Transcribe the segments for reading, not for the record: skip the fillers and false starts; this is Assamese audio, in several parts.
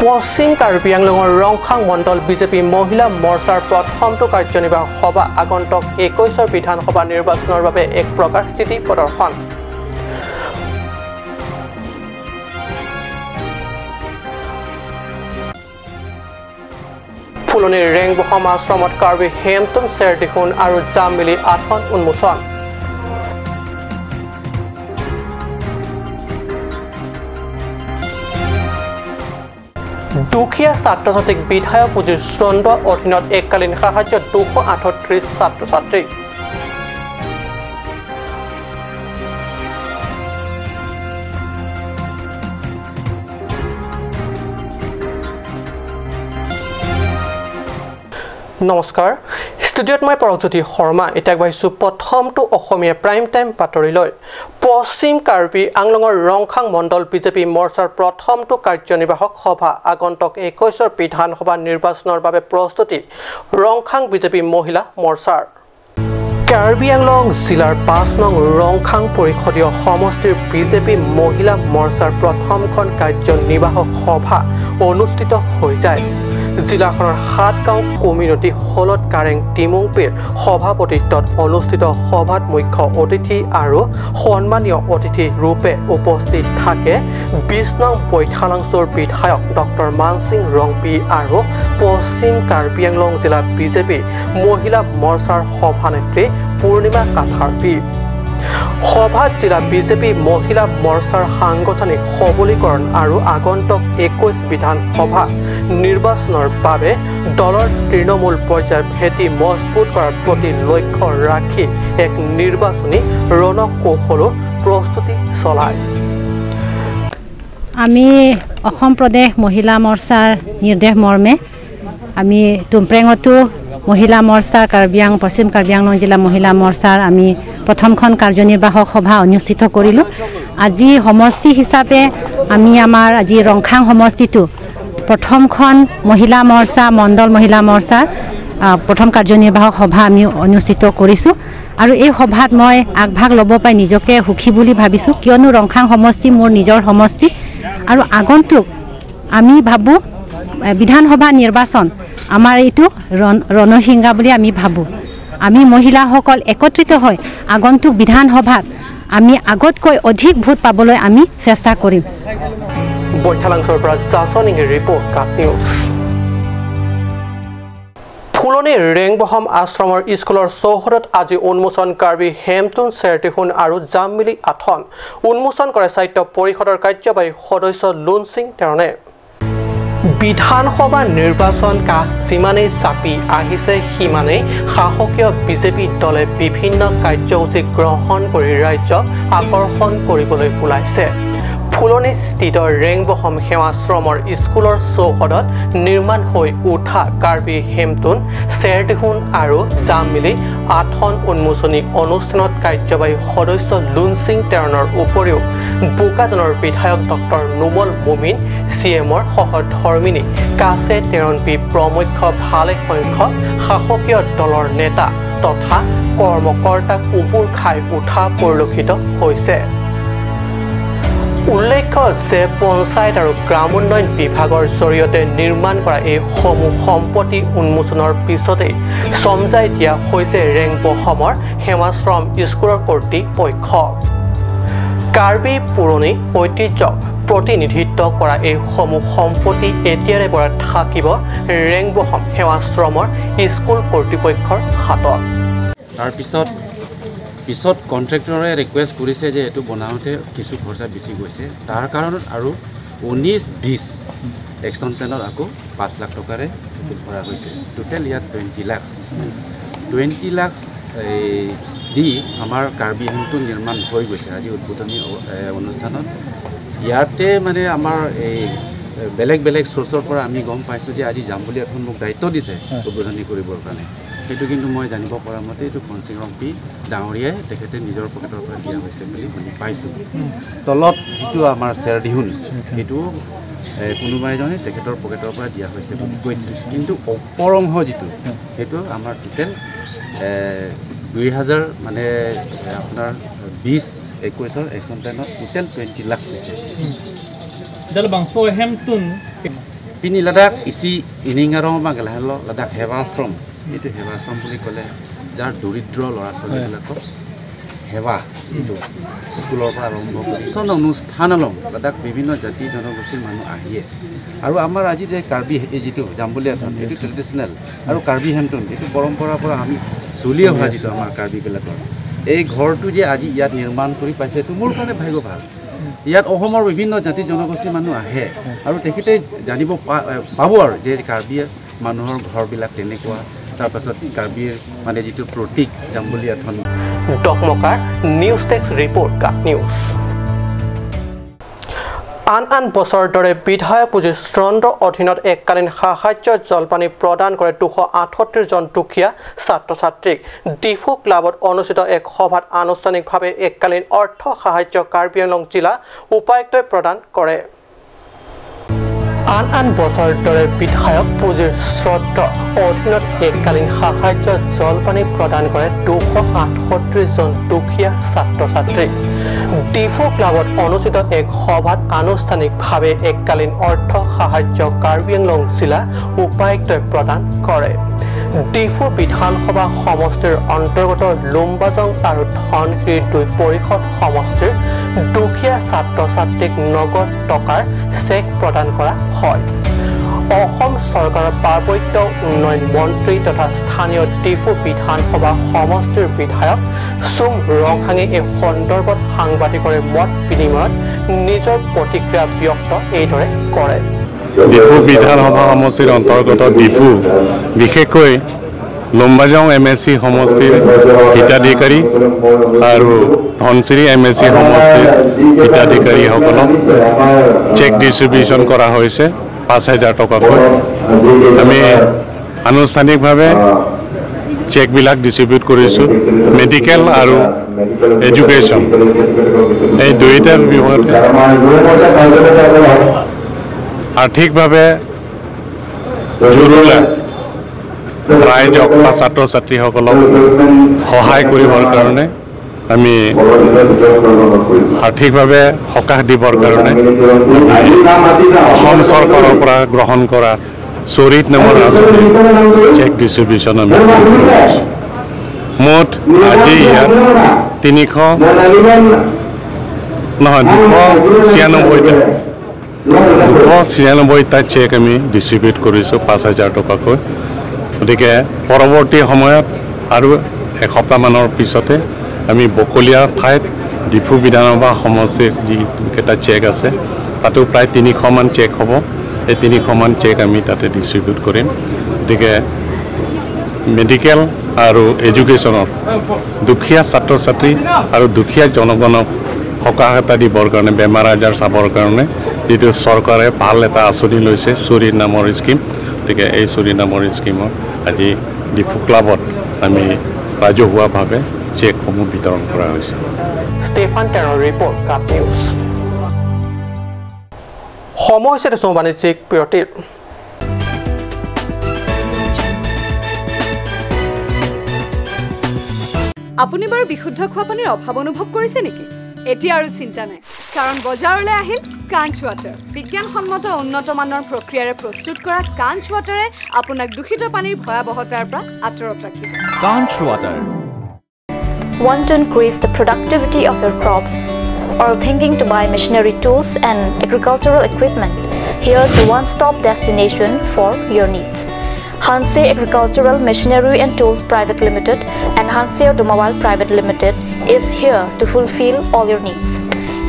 পশ্চিম কাৰ্বি আংলঙৰ ৰংখাং মণ্ডল বিজেপি মহিলা মৰ্চাৰ প্ৰথমটো কাৰ্যনিৰ্বাহক সভা আগন্তুক 21ৰ বিধানসভা নিৰ্বাচনৰ বাবে এক প্ৰকাৰ স্থিতি প্ৰদৰ্শন। ফুলনিৰ ৰেংবহম আশ্ৰমত কাৰ্বি হেমতুন চেৰডিখুন আৰু জাম মিলি আঠন উন্মোচন। দুখীয়া ছাত্ৰ ছাত্ৰীক বিধায়ক পুঁজিৰ চন্দ্ৰ অধীনত এককালীন সাহায্য 238 ছাত্ৰ ছাত্ৰী। নমস্কাৰ, ষ্টুডিঅ'ত মই পৰজ্যোতি শৰ্মা। এতিয়া আগবাঢ়িছোঁ প্ৰথমটো অসমীয়া প্ৰাইম টাইম বাতৰিলৈ। পশ্চিম কাৰ্বি আংলঙৰ ৰংখাং মণ্ডল বিজেপি মৰ্চাৰ প্ৰথমটো কাৰ্যনিৰ্বাহক সভা আগন্তুক 21ৰ বিধানসভা নিৰ্বাচনৰ বাবে প্ৰস্তুতি ৰংখাং বিজেপি মহিলা মৰ্চাৰ। কাৰ্বি আংলং জিলাৰ 5 নং ৰংখাং পৰিষদীয় সমষ্টিৰ বিজেপি মহিলা মৰ্চাৰ প্ৰথমখন কাৰ্যনিৰ্বাহক সভা অনুষ্ঠিত হৈ যায়। জিলাখনৰ 7 গাঁও কমিউনিটি হলত কাৰেং টিমুংপিৰ সভাপতিত্বত অনুষ্ঠিত সভাত মুখ্য অতিথি আৰু সন্মানীয় অতিথি ৰূপে উপস্থিত থাকে 20 নং পৈঠালাংছৰ বিধায়ক ডক্টৰ মানসিং ৰংপি আৰু পশ্চিম কাৰ্বি আংলং জিলা বিজেপি মহিলা মৰ্চাৰ সভানেত্ৰী পূৰ্ণিমা কাঠাৰপি। সভাত জিলা বিজেপি মহিলা মৰ্চাৰ সাংগঠনিক সবলীকৰণ আৰু আগন্তুক 21 বিধানসভা নিৰ্বাচনৰ বাবে দলৰ তৃণমূল পৰ্যায়ৰ ভেটি মজবুত কৰাৰ প্ৰতি লক্ষ্য ৰাখি এক নিৰ্বাচনী ৰণকৌশলো প্ৰস্তুতি চলায়। আমি অসম প্ৰদেশ মহিলা মৰ্চাৰ নিৰ্দেশ মৰ্মে আমি টুমপ্ৰেঙতো মহিলা মৰ্চা পশ্চিম কাৰ্বি আংলং জিলা মহিলা মৰ্চাৰ আমি প্ৰথমখন কাৰ্যনিৰ্বাহক সভা অনুষ্ঠিত কৰিলোঁ। আজি সমষ্টি হিচাপে আমি আমাৰ আজি ৰংখাং সমষ্টিটো প্ৰথমখন মহিলা মৰ্চা মণ্ডল মহিলা মৰ্চাৰ প্ৰথম কাৰ্যনিৰ্বাহক সভা আমি অনুষ্ঠিত কৰিছোঁ। আৰু এই সভাত মই আগভাগ ল'ব পাই নিজকে সুখী বুলি ভাবিছোঁ, কিয়নো ৰংখাং সমষ্টি মোৰ নিজৰ সমষ্টি আৰু আগন্তুক আমি ভাবোঁ বিধানসভা নিৰ্বাচন আমাৰ এইটো ৰণসিংহা বুলি আমি ভাবোঁ। আমি মহিলাসকল একত্ৰিত হৈ আগন্তুক বিধানসভাত আমি আগতকৈ অধিক ভোট পাবলৈ আমি চেষ্টা কৰিম। বৈঠালাংছৰ পৰা জাছনিংৰ ৰিপৰ্ট কাট নিউজ। ফুলনিৰ ৰেংবহম আশ্ৰমৰ স্কুলৰ চৌহদত আজি উন্মোচন কাৰ্বি হেমতুন চেৰডিখুন আৰু জাম মিলি আঠন উন্মোচন কৰে সাহিত্য পৰিষদৰ কাৰ্যবাহী সদস্য লুনসিং তেৰণে। বিধানসভা নিৰ্বাচন কাষ যিমানেই চাপি আহিছে সিমানেই শাসকীয় বিজেপি দলে বিভিন্ন কাৰ্যসূচী গ্ৰহণ কৰি ৰাজ্যক আকৰ্ষণ কৰিবলৈ ওলাইছে। ফুলনিস্থিত ৰেংবহম সেৱাশ্ৰমৰ স্কুলৰ চৌহদত নিৰ্মাণ হৈ উঠা কাৰ্বি হেমতুন চেৰডিখুন আৰু জাম মিলি আঠন উন্মোচনী অনুষ্ঠানত কাৰ্যবাহী সদস্য লুনসিং তেৰণৰ উপৰিও বোকাজানৰ বিধায়ক ডক্টৰ নুমল মুমিন, CMৰ সহধৰ্মিনী কাছে তেৰণপি প্ৰমুখ্য ভালেসংখ্যক শাসকীয় দলৰ নেতা তথা কৰ্মকৰ্তাক উপুৰ খাই উঠা পৰিলক্ষিত হৈছে। উল্লেখ্য যে পঞ্চায়ত আৰু গ্ৰাম উন্নয়ন বিভাগৰ জৰিয়তে নিৰ্মাণ কৰা এই সমূহ সম্পত্তি উন্মোচনৰ পিছতেই চমজাই দিয়া হৈছে ৰেংবহমৰ সেৱাশ্ৰম স্কুলৰ কৰ্তৃপক্ষ। কাৰ্বি পুৰণি ঐতিহ্যক প্ৰতিনিধিত্ব কৰা এই সমূহ সম্পত্তি এতিয়াৰে পৰা থাকিব ৰেংবহম সেৱাশ্ৰমৰ স্কুল কৰ্তৃপক্ষৰ হাতত। তাৰপিছত কণ্ট্ৰেক্টৰে ৰিকুৱেষ্ট কৰিছে যে এইটো বনাওঁতে কিছু খৰচা বেছি গৈছে, তাৰ কাৰণত আৰু 19-20 একশ্যন প্লেনত আকৌ 5 লাখ টকাৰে কৰা হৈছে। টোটেল ইয়াত 20 লাখ দি আমাৰ কাৰ্বি হেমতুন নিৰ্মাণ হৈ গৈছে। আজি উদ্বোধনী অনুষ্ঠানত ইয়াতে মানে আমাৰ এই বেলেগ বেলেগ চ'ৰ্চৰ পৰা আমি গম পাইছোঁ যে আজি যাম বুলি এখন মোক দায়িত্ব দিছে উদ্বোধনী কৰিবৰ কাৰণে। সেইটো কিন্তু মই জানিব পৰা মতে এইটো মানসিং ৰংপি ডাঙৰীয়াই তেখেতে নিজৰ পকেটৰ পৰা দিয়া হৈছে বুলি শুনি পাইছোঁ। তলত যিটো আমাৰ চেৰডিখুন সেইটো কোনোবা এজনে তেখেতৰ পকেটৰ পৰা দিয়া হৈছে বুলি কৈছে, কিন্তু ওপৰ অংশ যিটো সেইটো আমাৰ টোটেল 2000 মানে আপোনাৰ 20-21 একশ্যন প্লেনত টোটেল 20 লাখ হৈছে। Dalam bangsa Hampton Pini ladak isi iningarong magalahalo ladak hewasrom. Itu hewasrom বুলি ক'লে যাৰ দৰিদ্ৰ ল'ৰা ছোৱালীবিলাকক হেৱা এইটো স্কুলৰ পৰা আৰম্ভ কৰি অনুষ্ঠানলম লাদাখ বিভিন্ন জাতি জনগোষ্ঠীৰ মানুহ আহিয়ে আৰু আমাৰ আজি যে কাৰ্বি যিটো জাম্বুলিয়াথন এইটো ট্ৰেডিশ্যনেল আৰু কাৰ্বি হেমটন এইটো পৰম্পৰাৰ পৰা আমি চলি অহা যিটো আমাৰ কাৰ্বিবিলাকৰ এই ঘৰটো যে আজি ইয়াত নিৰ্মাণ কৰি পাইছে এইটো মোৰ কাৰণে ভাগ্য ভাল ইয়াত অসমৰ বিভিন্ন জাতি জনগোষ্ঠীৰ মানুহ আহে আৰু তেখেতে জানিব পাব আৰু যে কাৰ্বি মানুহৰ ঘৰবিলাক তেনেকুৱা তাৰপাছত কাৰ্বিৰ মানে যিটো প্ৰতীক জাম্বুলিয়াথন ডকমকাৰ নিউজ টেক্স ৰিপৰ্ট কাট নিউজ আন বছৰৰ দৰে বিধায়ক পুঁজিৰ ষ্ট্ৰণ্ডৰ অধীনত এককালীন সাহায্য জলপানী প্ৰদান কৰে 238 জন দুখীয়া ছাত্ৰ ছাত্ৰীক ডিফু ক্লাবত অনুষ্ঠিত এক সভাত আনুষ্ঠানিকভাৱে এককালীন অৰ্থ সাহায্য কাৰ্বি আংলং জিলা উপায়ুক্তই প্ৰদান কৰে আন বছৰৰ দৰে বিধায়ক পুঁজিৰ ষ্ট্ৰণ্ডৰ অধীনত এককালীন সাহায্য জলপানী প্ৰদান কৰে 238 জন দুখীয়া ছাত্ৰ ছাত্ৰীক ডিফু ক্লাবত অনুষ্ঠিত এক সভাত আনুষ্ঠানিকভাৱে এককালীন অৰ্থ সাহায্য কাৰ্বি আংলং জিলা উপায়ুক্তই প্ৰদান কৰে ডিফু বিধানসভা সমষ্টিৰ অন্তৰ্গত লুম্বাজং আৰু ধনশিৰি দুই পৰিষদ সমষ্টিৰ দুখীয়া ছাত্ৰ ছাত্ৰীক নগদ টকাৰ চেক প্ৰদান কৰা হয় অসম চৰকাৰৰ পাৰ্বত্য উন্নয়ন মন্ত্ৰী তথা স্থানীয় ডিফু বিধানসভা সমষ্টিৰ বিধায়ক চুম ৰংহাঙে এই সন্দৰ্ভত সাংবাদিকৰ মত বিনিময়ত নিজৰ প্ৰতিক্ৰিয়া ব্যক্ত এইদৰে কৰে ডিফু বিধানসভা সমষ্টিৰ অন্তৰ্গত ডিফু বিশেষকৈ লম্বাজং এমএসি সমষ্টিৰ হিতাধিকাৰী আৰু ধনশিৰি এমএসি সমষ্টিৰ হিতাধিকাৰীসকলক চেক ডিষ্ট্ৰিবিউশ্যন কৰা হৈছে 5,000 টকাকৈ আমি আনুষ্ঠানিকভাৱে চেকবিলাক ডিষ্ট্ৰিবিউট কৰিছোঁ মেডিকেল আৰু এডুকেশ্যন এই দুয়োটা বিভাগত আৰ্থিকভাৱে জৰুৰী ৰাইজক বা ছাত্ৰ ছাত্ৰীসকলক সহায় কৰিবৰ কাৰণে আমি আৰ্থিকভাৱে সকাহ দিবৰ কাৰণে অসম চৰকাৰৰ পৰা গ্ৰহণ কৰা চৰিত নামৰ আঁচনি চেক ডিষ্ট্ৰিবিউশ্যন আমি মুঠ আজি ইয়াত 296টা চেক আমি ডিষ্ট্ৰিবিউট কৰিছোঁ 5,000 টকাকৈ গতিকে পৰৱৰ্তী সময়ত আৰু এসপ্তাহমানৰ পিছতে আমি বকলীয়া ঠাইত ডিফু বিধানসভা সমষ্টিৰ যিকেইটা চেক আছে তাতো প্ৰায় 300মান চেক হ'ব এই 300মান চেক আমি তাতে ডিষ্ট্ৰিবিউট কৰিম গতিকে মেডিকেল আৰু এডুকেশ্যনৰ দুখীয়া ছাত্ৰ ছাত্ৰী আৰু দুখীয়া জনগণক সকাহ এটা দিবৰ কাৰণে বেমাৰ আজাৰ চাবৰ কাৰণে যিটো চৰকাৰে ভাল এটা আঁচনি লৈছে চুৰি নামৰ স্কিম গতিকে এই চুৰি নামৰ স্কিমত আজি ডিফু ক্লাবত আমি ৰাজহুৱাভাৱে চেকসমূহ বিতৰণ কৰা হৈছে ষ্টেফান টেৰৰ ৰিপৰ্ট কাট নিউজ সময় হৈছে বাণিজ্যিক বিৰতিৰ আপুনি বাৰু বিশুদ্ধ খোৱা পানীৰ অভাৱ অনুভৱ কৰিছে নেকি এতিয়া আৰু চিন্তা নাই কাৰণ বজাৰলৈ আহিল কাঞ্চ ৱাটাৰ বিজ্ঞানসন্মত উন্নত মানৰ প্ৰক্ৰিয়াৰে প্ৰস্তুত কৰা কাঞ্চ ৱাটাৰে আপোনাক দূষিত পানীৰ ভয়াৱহতাৰ পৰা আঁতৰত ৰাখিব কাঞ্চ water Want to increase the productivity of your crops or thinking to buy machinery tools and agricultural equipment? Here's the one-stop destination for your needs. Hanse Agricultural Machinery and Tools Private Limited and Hanse Automobile Private Limited is here to fulfill all your needs.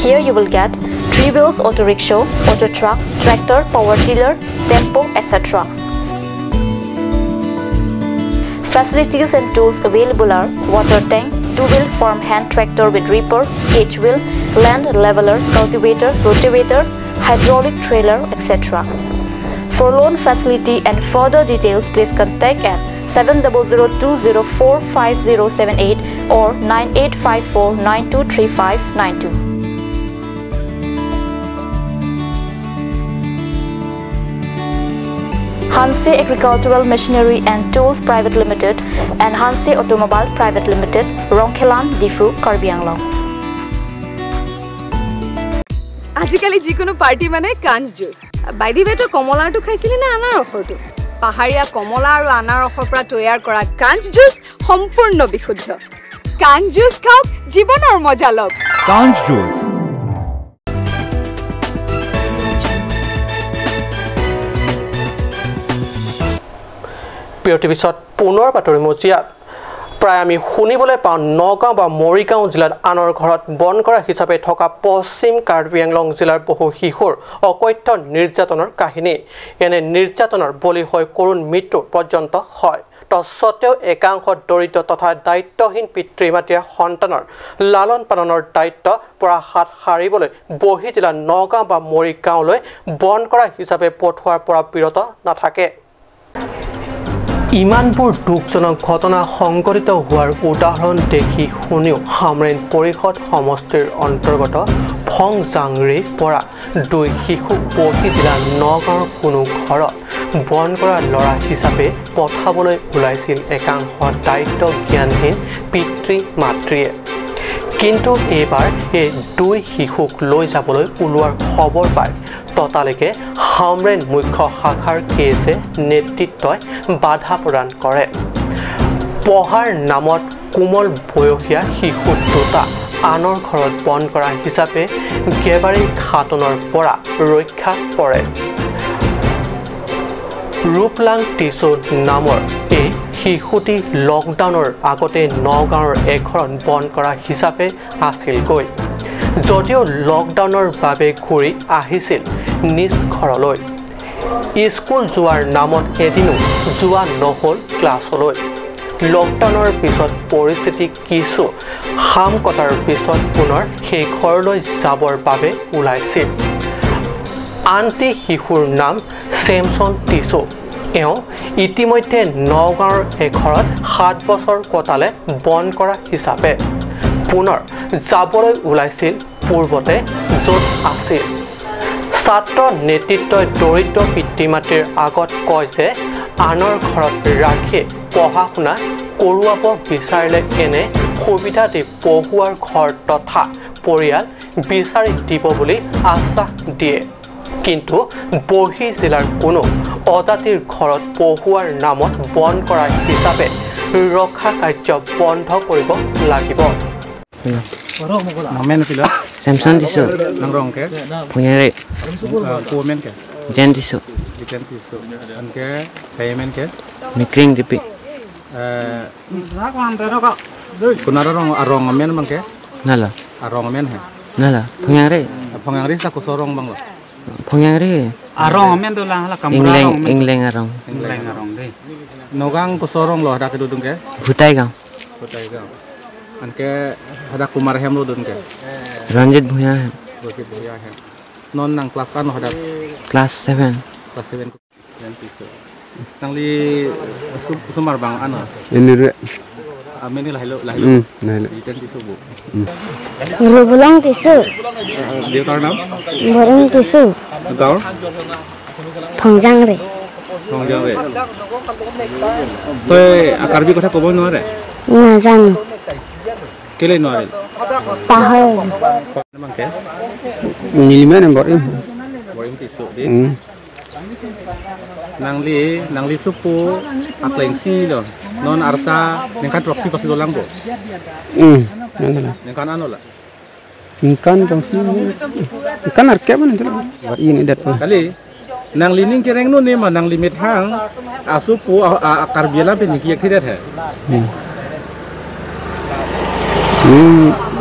Here you will get 3 wheels auto rickshaw, auto truck, tractor, power tiller, tempo, etc. Facilities and tools available are water tank, 2-wheel farm hand tractor with reaper, H-wheel, land leveler, cultivator, rotavator, hydraulic trailer, etc. For loan facility and further details, please contact at 7002045078 or 9854923592. Hanse Agricultural Machinery and Tools Private Limited and Hanse Automobile Private Limited, Rongkhelan, Difu, Karbi Anglong. আজিকালি যিকোনো পাৰ্টি মানে কাঞ্চ জুচ বাইদি বেটো কমলাটো খাইছিলি না আনাৰ ৰসটো পাহাৰীয়া কমলা আৰু আনাৰ ৰসৰ পৰা তৈয়াৰ কৰা কাঞ্চ জুচ সম্পূৰ্ণ বিশুদ্ধ কাঞ্চ জুচ খাওক জীৱনৰ মজা লওক কাঞ্চ জুচ বিৰতিৰ পিছত পুনৰ বাতৰি মজিয়া প্ৰায় আমি শুনিবলৈ পাওঁ নগাঁও বা মৰিগাঁও জিলাত আনৰ ঘৰত বন কৰা হিচাপে থকা পশ্চিম কাৰ্বি আংলং জিলাৰ বহু শিশুৰ অকথ্য নিৰ্যাতনৰ কাহিনী এনে নিৰ্যাতনৰ বলি হৈ কৰুণ মৃত্যু পৰ্যন্ত হয় তৎসত্ত্বেও একাংশ দৰিদ্ৰ তথা দায়িত্বহীন পিতৃ মাতৃয়ে সন্তানৰ লালন পালনৰ দায়িত্ব পৰা হাত সাৰিবলৈ বহি জিলা নগাঁও বা মৰিগাঁওলৈ বন কৰা হিচাপে পঠোৱাৰ পৰা বিৰত নাথাকে ইমানবোৰ দুখজনক ঘটনা সংঘটিত হোৱাৰ উদাহৰণ দেখি শুনিও হামৰেন পৰিষদ সমষ্টিৰ অন্তৰ্গত ফংজাংৰিৰ পৰা 2 শিশুক বহি জিলা নগাঁৱৰ কোনো ঘৰত বন কৰা ল'ৰা হিচাপে পঠাবলৈ ওলাইছিল একাংশ দায়িত্ব জ্ঞানহীন পিতৃ মাতৃয়ে কিন্তু এইবাৰ এই 2 শিশুক লৈ যাবলৈ ওলোৱাৰ খবৰ পাই ততালৈকে হামৰেন মুখ্য শাখাৰ কেছে নেতৃত্বই বাধা প্ৰদান কৰে পঢ়াৰ নামত কোমল বয়সীয়া শিশু দুটা আনৰ ঘৰত বন কৰা হিচাপে গেবাৰী খাতনৰ পৰা ৰক্ষা পৰে ৰূপলাং টিছু নামৰ এই শিশুটি লকডাউনৰ আগতে নগাঁৱৰ এঘৰত বন কৰা হিচাপে আছিলগৈ যদিও লকডাউনৰ বাবে ঘূৰি আহিছিল নিজ ঘৰলৈ স্কুল যোৱাৰ নামত এদিনো যোৱা নহ'ল ক্লাছলৈ লকডাউনৰ পিছত পৰিস্থিতি কিছু হাম কটাৰ পিছত পুনৰ সেই ঘৰলৈ যাবৰ বাবে ওলাইছিল আনটি শিশুৰ নাম চেমছন টিছু এওঁ ইতিমধ্যে নগাঁৱৰ এঘৰত 7 বছৰ কটালে বন কৰা হিচাপে পুনৰ যাবলৈ ওলাইছিল পূৰ্বতে য'ত আছিল ছাত্ৰ নেতৃত্বই দৰিদ্ৰ পিতৃ মাতৃৰ আগত কয় যে আনৰ ঘৰত ৰাখি পঢ়া শুনা কৰোৱাব বিচাৰিলে এনে সুবিধা দি পঢ়ুৱাৰ ঘৰ তথা পৰিয়াল বিচাৰি দিব বুলি আশ্বাস দিয়ে কিন্তু বহি জিলাৰ কোনো অজাতিৰ ঘৰত পঢ়ুৱাৰ নামত বন কৰা হিচাপে ৰক্ষা কাৰ্য বন্ধ কৰিব লাগিব Samson tisu nangrong ke punya re komen ke jen tisu anke payment ke mikring dipi kunara arong amen mangke nala arong amen he nala punya re phangari sa ko sorong bang lo punya re arong amen do lang la kamura ingleng arong de nogang ko sorong lo ada ke dudung ke butai gang anke ada kumar hem lo dun ke ranjit bhuya hai non nang class kan ada class 7 nang li sumar bang ana ini re ameni lahilo nahilo iten tisu bu Rubulang tisu dia tar nam Borong tisu gaur Phongjang re tôi akarbi কথা কব নোৱাৰে নাজানো কেলে নোৱাৰে পাহৰি mangke nilimen borim borim tisu di nangli supu aklengsi lo non arta nengkan proxy pasti dolang bo nengkan anu lah kan dong sih kan arke mana itu ini dat kali nang lining cereng nu ni mah nang limit hang asupu akar biela pe ni kiek tidak he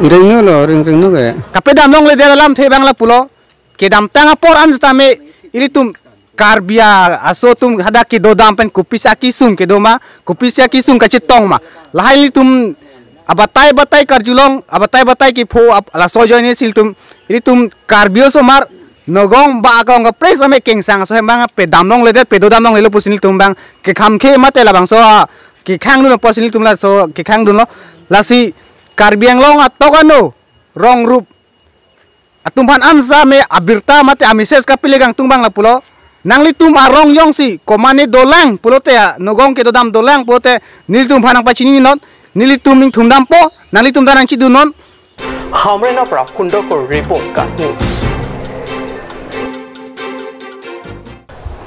ring no ke kape damlong le dalam the bangla pulo ke dam tanga por anstame ili tum karbia aso tum hada ki do dam pen kupisa kisum ke doma kupisa kisum ka chitong ma lahai tum abatai karjulong abatai ki pho la sojone sil tum ili tum karbio somar nogong ba akong ka pres ame kengsang so bang pe damlong le pe do damlong le pusinil tum bang ke khamkhe mate la bang so ki khang nu posinil tum la so ki khang dun lo lasi Karbiang long atokano rong rup atumpan amsa me abirta mate amises kapiligang tungbang la pulo nangli tum arong yong si komane dolang pulo te nogong ke dodam dolang pulo te nilitum phanang pachini non nilitum ning thumdam po nangli tum danang chi dunon হামৰেনৰ পৰা সুন্দৰকৰ ৰিপৰ্ট কাট নিউজ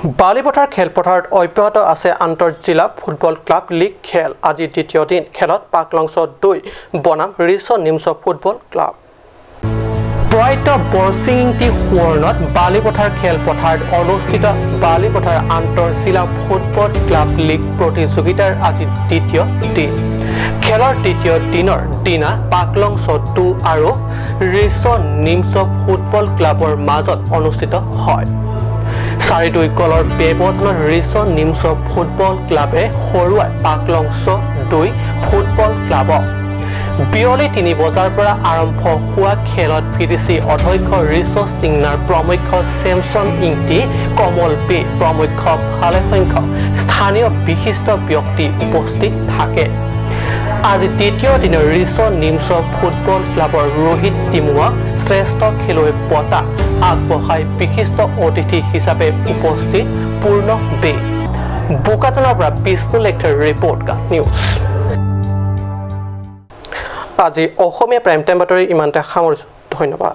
বালিপথাৰ খেলপথাৰত অব্যাহত আছে আন্তঃজিলা ফুটবল ক্লাব লীগ খেল আজি দ্বিতীয় দিন খেলত পাকলংছ 2 বনাম ৰিছ নিমছ ফুটবল ক্লাব ব্ৰাইট বৰছিংটি সুৱৰ্ণত বালিপথাৰ খেলপথাৰত অনুষ্ঠিত বালিপথাৰ আন্তঃজিলা ফুটবল ক্লাব লীগ প্ৰতিযোগিতাৰ আজি দ্বিতীয় দিন খেলৰ দ্বিতীয় দিনৰ দিনা পাকলংছ 2 আৰু ৰিছ নিমছ ফুটবল ক্লাবৰ মাজত অনুষ্ঠিত হয় 4-2 গলৰ ব্যৱধানত ৰিছ নিমছ ফুটবল ক্লাবে হৰুৱাই পাকলংছ 2 ফুটবল ক্লাবক বিয়লি 3 বজাৰ পৰা আৰম্ভ হোৱা খেলত ভিডিচি অধ্যক্ষ ৰিছ সিংনাৰ প্ৰমুখ্য চেমছন ইংটি কমল পে প্ৰমুখ্য ভালেসংখ্যক স্থানীয় বিশিষ্ট ব্যক্তি উপস্থিত থাকে আজি দ্বিতীয় দিনৰ ৰিছ নিমছ ফুটবল ক্লাবৰ ৰোহিত টিমুৱাক শ্ৰেষ্ঠ খেলুৱৈ বঁটা আগবঢ়াই বিশিষ্ট অতিথি হিচাপে উপস্থিত পূৰ্ণ বে বোকাটনৰ পৰা বিষ্ণু লেখাৰ ৰিপৰ্ট নিউজ আজি অসমীয়া প্ৰাইম টাইম বাতৰি ইমানতে সামৰিছোঁ ধন্যবাদ